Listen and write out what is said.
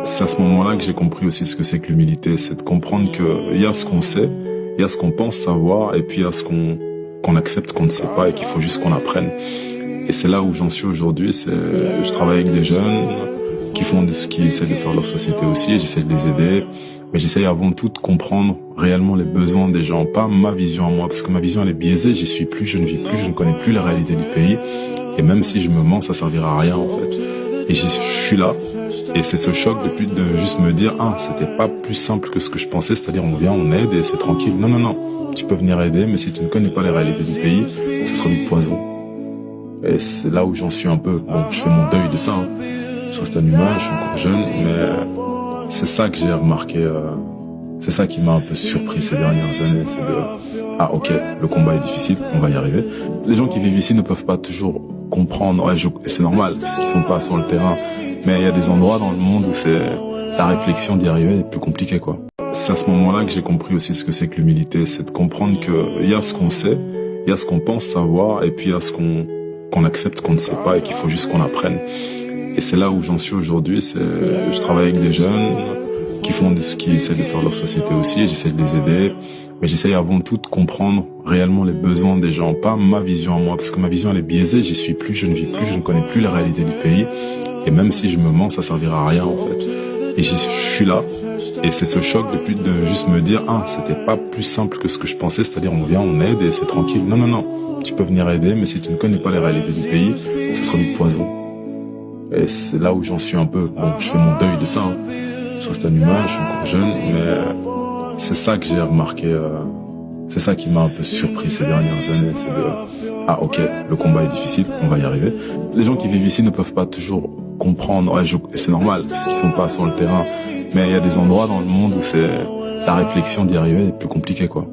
C'est à ce moment-là que j'ai compris aussi ce que c'est que l'humilité, c'est de comprendre qu'il y a ce qu'on sait, il y a ce qu'on pense savoir, et puis il y a ce qu'on accepte qu'on ne sait pas et qu'il faut juste qu'on apprenne. Et c'est là où j'en suis aujourd'hui. Je travaille avec des jeunes qui essaient de faire leur société aussi, et j'essaie de les aider, mais j'essaie avant tout de comprendre réellement les besoins des gens, pas ma vision à moi, parce que ma vision elle est biaisée, j'y suis plus, je ne vis plus, je ne connais plus la réalité du pays, et même si je me mens, ça servira à rien en fait. Et je suis là, et c'est ce choc de juste me dire, ah, c'était pas plus simple que ce que je pensais, c'est-à-dire on vient, on aide et c'est tranquille. Non, non, non, tu peux venir aider, mais si tu ne connais pas les réalités du pays, ça sera du poison. Et c'est là où j'en suis un peu. Bon, je fais mon deuil de ça, hein. Je reste un humain, je suis encore jeune, mais c'est ça que j'ai remarqué, c'est ça qui m'a un peu surpris ces dernières années, c'est ah ok, le combat est difficile, on va y arriver. Les gens qui vivent ici ne peuvent pas toujours comprendre, ouais, et c'est normal, parce qu'ils sont pas sur le terrain, mais il y a des endroits dans le monde où la réflexion d'y arriver est plus compliquée, quoi. C'est à ce moment-là que j'ai compris aussi ce que c'est que l'humilité, c'est de comprendre qu'il y a ce qu'on sait, il y a ce qu'on pense savoir, et puis il y a ce qu'on accepte qu'on ne sait pas et qu'il faut juste qu'on apprenne. Et c'est là où j'en suis aujourd'hui. Je travaille avec des jeunes qui essaient de faire leur société aussi, et j'essaie de les aider, mais j'essaie avant tout de comprendre réellement les besoins des gens, pas ma vision à moi, parce que ma vision elle est biaisée, j'y suis plus, je ne vis plus, je ne connais plus la réalité du pays, et même si je me mens, ça servira à rien en fait. Et je suis là, et c'est ce choc de juste me dire, ah, c'était pas plus simple que ce que je pensais, c'est-à-dire on vient, on aide et c'est tranquille. Non, non, non, tu peux venir aider, mais si tu ne connais pas les réalités du pays, ça sera du poison. Et c'est là où j'en suis un peu. Bon, je fais mon deuil de ça, hein. Je reste un humain, je suis encore jeune, mais c'est ça que j'ai remarqué, c'est ça qui m'a un peu surpris ces dernières années, c'est ah ok, le combat est difficile, on va y arriver. Les gens qui vivent ici ne peuvent pas toujours comprendre, ouais, et c'est normal, parce qu'ils sont pas sur le terrain, mais il y a des endroits dans le monde où la réflexion d'y arriver est plus compliquée, quoi.